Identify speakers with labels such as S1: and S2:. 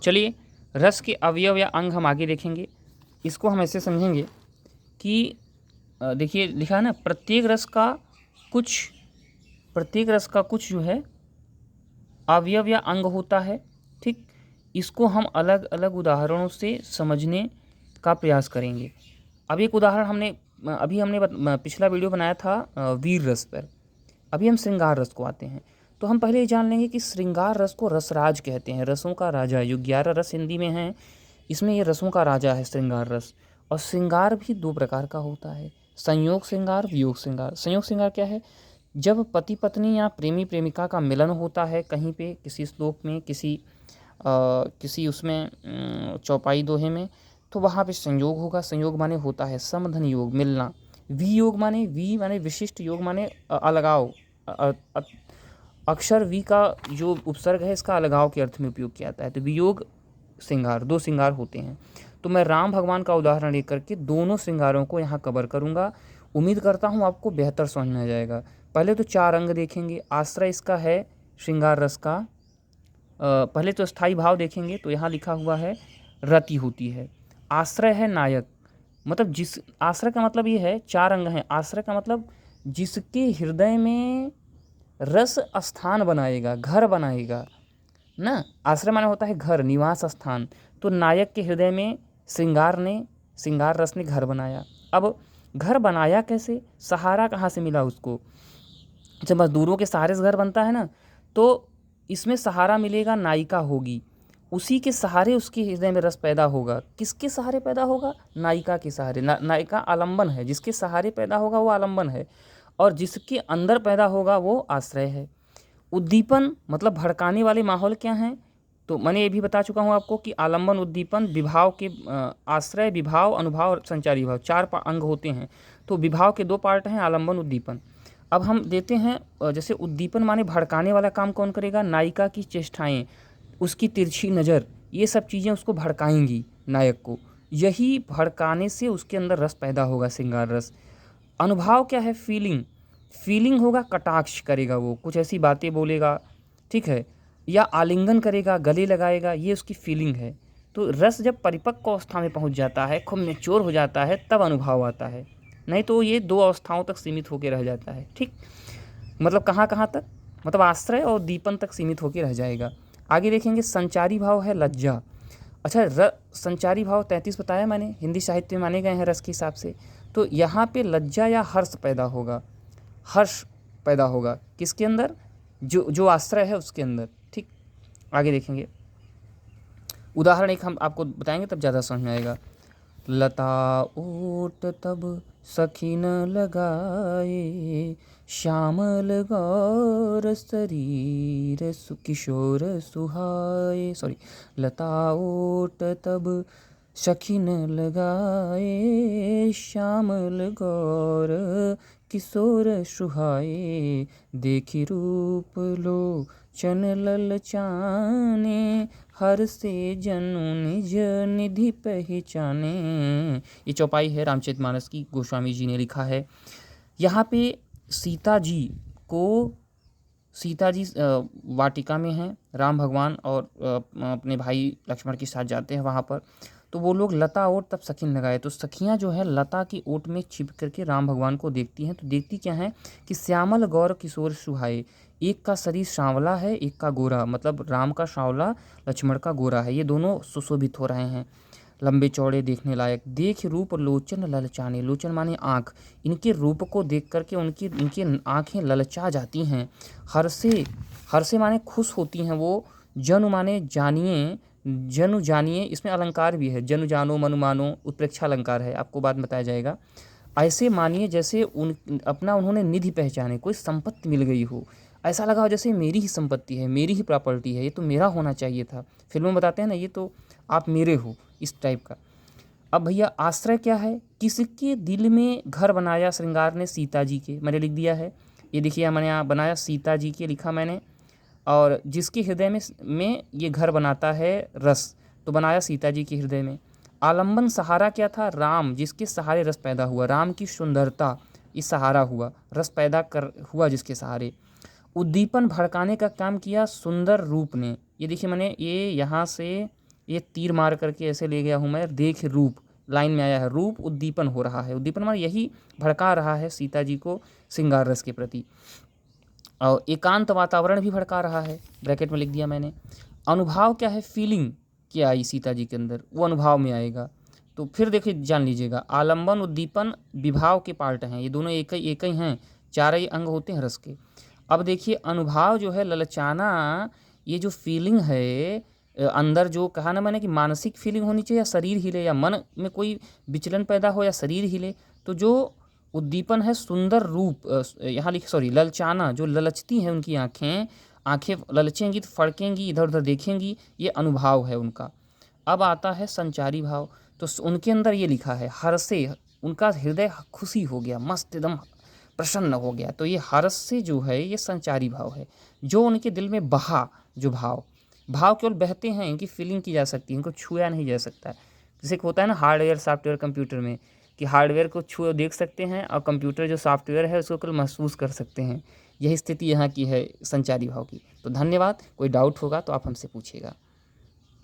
S1: चलिए, रस के अवयव या अंग हम आगे देखेंगे। इसको हम ऐसे समझेंगे कि देखिए लिखा है ना, कुछ प्रत्येक रस का कुछ जो है अवयव या अंग होता है। ठीक, इसको हम अलग अलग उदाहरणों से समझने का प्रयास करेंगे। अब एक उदाहरण हमने पिछला वीडियो बनाया था वीर रस पर। अभी हम श्रृंगार रस को आते हैं। तो हम पहले ये जान लेंगे कि श्रृंगार रस को रसराज कहते हैं, रसों का राजा है। जो 11 रस हिंदी में हैं, इसमें ये रसों का राजा है श्रृंगार रस। और श्रृंगार भी दो प्रकार का होता है, संयोग श्रृंगार, वियोग श्रृंगार। संयोग श्रृंगार क्या है? जब पति पत्नी या प्रेमी प्रेमिका का मिलन होता है कहीं पे, किसी श्लोक में, किसी उसमें चौपाई दोहे में, तो वहाँ पे संयोग होगा। संयोग माने होता है समधन योग, मिलना। वियोग माने विशिष्ट, योग माने अलगाव। अक्षर वी का जो उपसर्ग है इसका अलगाव के अर्थ में उपयोग किया जाता है। तो वियोग श्रृंगार, दो श्रृंगार होते हैं। तो मैं राम भगवान का उदाहरण लेकर के दोनों श्रृंगारों को यहाँ कवर करूँगा। उम्मीद करता हूँ आपको बेहतर समझ में आ जाएगा। पहले तो 4 अंग देखेंगे। आश्रय इसका है श्रृंगार रस का। पहले तो स्थायी भाव देखेंगे, तो यहाँ लिखा हुआ है रति होती है। आश्रय है नायक, मतलब जिस आश्रय का मतलब ये है, 4 अंग हैं। आश्रय का मतलब जिसके हृदय में रस स्थान बनाएगा, घर बनाएगा ना। आश्रय माने होता है घर, निवास स्थान। तो नायक के हृदय में श्रृंगार रस ने घर बनाया। अब घर बनाया कैसे? सहारा कहाँ से मिला उसको? जब मजदूरों के सहारे से घर बनता है ना, तो इसमें सहारा मिलेगा, नायिका होगी, उसी के सहारे उसके हृदय में रस पैदा होगा। किसके सहारे पैदा होगा? नायिका के सहारे। नायिका आलंबन है, जिसके सहारे पैदा होगा वो आलंबन है, और जिसके अंदर पैदा होगा वो आश्रय है। उद्दीपन मतलब भड़काने वाले माहौल क्या हैं? तो मैंने ये भी बता चुका हूँ आपको कि आलंबन, उद्दीपन, विभाव के आश्रय, विभाव, अनुभाव और संचारी भाव, 4 अंग होते हैं। तो विभाव के 2 पार्ट हैं, आलंबन, उद्दीपन। अब हम देते हैं, जैसे उद्दीपन माने भड़काने वाला काम कौन करेगा? नायिका की चेष्टाएं, उसकी तिरछी नज़र, ये सब चीज़ें उसको भड़काएंगी नायक को। यही भड़काने से उसके अंदर रस पैदा होगा, श्रृंगार रस। अनुभाव क्या है? फीलिंग होगा, कटाक्ष करेगा, वो कुछ ऐसी बातें बोलेगा, ठीक है, या आलिंगन करेगा, गले लगाएगा, ये उसकी फीलिंग है। तो रस जब परिपक्व अवस्था में पहुंच जाता है, खूब मैच्योर हो जाता है, तब अनुभव आता है। नहीं तो ये 2 अवस्थाओं तक सीमित होकर रह जाता है। ठीक, मतलब कहाँ कहाँ तक? मतलब आश्रय और दीपन तक सीमित होकर रह जाएगा। आगे देखेंगे, संचारी भाव है लज्जा। अच्छा, संचारी भाव 33 बताया मैंने, हिंदी साहित्य में माने गए हैं रस के हिसाब से। तो यहाँ पे लज्जा या हर्ष पैदा होगा। हर्ष पैदा होगा किसके अंदर? जो आश्रय है उसके अंदर। ठीक, आगे देखेंगे, उदाहरण एक हम आपको बताएंगे, तब ज़्यादा समझ में आएगा। लता ओट तब सखी न लगाए, श्यामल गौर शरीर किशोर सुहाए। सॉरी, लता ओट तब सखी न लगाए, श्यामल गौर किशोर सुहाए, देखी रूप लोचन ललचाने, हर से जनु निज निधि पहचाने। ये चौपाई है रामचरितमानस की, गोस्वामी जी ने लिखा है। यहाँ पे सीता जी वाटिका में हैं, राम भगवान और अपने भाई लक्ष्मण के साथ जाते हैं वहाँ पर। तो वो लोग लता ओट तब सखीन लगाए। तो सखियाँ जो है लता की ओट में छिप करके राम भगवान को देखती हैं। तो देखती क्या है कि श्यामल गौर किशोर सुहाए, एक का शरीर सांवला है, एक का गोरा, मतलब राम का सांवला, लक्ष्मण का गोरा है। ये दोनों सुशोभित हो रहे हैं, लंबे चौड़े, देखने लायक। देख रूप लोचन ललचाने, लोचन माने आँख, इनके रूप को देख करके उनकी आँखें ललचा जाती हैं। हर्षे माने खुश होती हैं वो। जनु माने जानिए, जनु जानिए, इसमें अलंकार भी है, जनु जानो, मनु मानो, उत्प्रेक्षा अलंकार है, आपको बाद में बताया जाएगा। ऐसे मानिए जैसे उन्होंने निधि पहचाने, कोई संपत्ति मिल गई हो, ऐसा लगा हो जैसे मेरी ही संपत्ति है, मेरी ही प्रॉपर्टी है, ये तो मेरा होना चाहिए था। फिल्मों में बताते हैं ना, ये तो आप मेरे हो, इस टाइप का। अब भैया आश्रय क्या है? किसके दिल में घर बनाया श्रृंगार ने? सीता जी के। मैंने लिख दिया है, ये देखिए मैंने यहाँ बनाया, सीता जी के लिखा मैंने। और जिसके हृदय में ये घर बनाता है रस, तो बनाया सीता जी के हृदय में। आलंबन सहारा क्या था? राम, जिसके सहारे रस पैदा हुआ, राम की सुंदरता इस सहारा हुआ, रस पैदा कर हुआ जिसके सहारे। उद्दीपन भड़काने का काम किया सुंदर रूप ने। ये देखिए मैंने ये यहाँ से ये तीर मार करके ऐसे ले गया हूँ मैं, देख रूप, लाइन में आया है रूप, उद्दीपन हो रहा है। उद्दीपन माने यही भड़का रहा है सीता जी को श्रृंगार रस के प्रति। और एकांत वातावरण भी भड़का रहा है, ब्रैकेट में लिख दिया मैंने। अनुभाव क्या है, फीलिंग क्या आई सीता जी के अंदर, वो अनुभाव में आएगा। तो फिर देखिए जान लीजिएगा, आलंबन उद्दीपन विभाव के पार्ट हैं, ये दोनों एक ही हैं, चार ही अंग होते हैं रस के। अब देखिए अनुभाव जो है, ललचाना, ये जो फीलिंग है अंदर, जो कहा ना मैंने कि मानसिक फीलिंग होनी चाहिए या शरीर हिले, या मन में कोई विचलन पैदा हो या शरीर हिले। तो जो उद्दीपन है सुंदर रूप, यहाँ लिखे सॉरी ललचाना, जो ललचती हैं उनकी आँखें, आँखें ललचेंगी तो फड़केंगी, इधर उधर देखेंगी, ये अनुभाव है उनका। अब आता है संचारी भाव, तो उनके अंदर ये लिखा है हर्षे, उनका हृदय खुशी हो गया, मस्त एकदम प्रसन्न हो गया। तो ये हर्ष से जो है ये संचारी भाव है, जो उनके दिल में बहा, जो भाव केवल बहते हैं, इनकी फीलिंग की जा सकती है, इनको छुआ नहीं जा सकता है। जैसे कि होता है ना हार्डवेयर सॉफ्टवेयर कंप्यूटर में, कि हार्डवेयर को छू देख सकते हैं और कंप्यूटर जो सॉफ्टवेयर है उसको केवल महसूस कर सकते हैं। यही स्थिति यहाँ की है संचारी भाव की। तो धन्यवाद, कोई डाउट होगा तो आप हमसे पूछिएगा।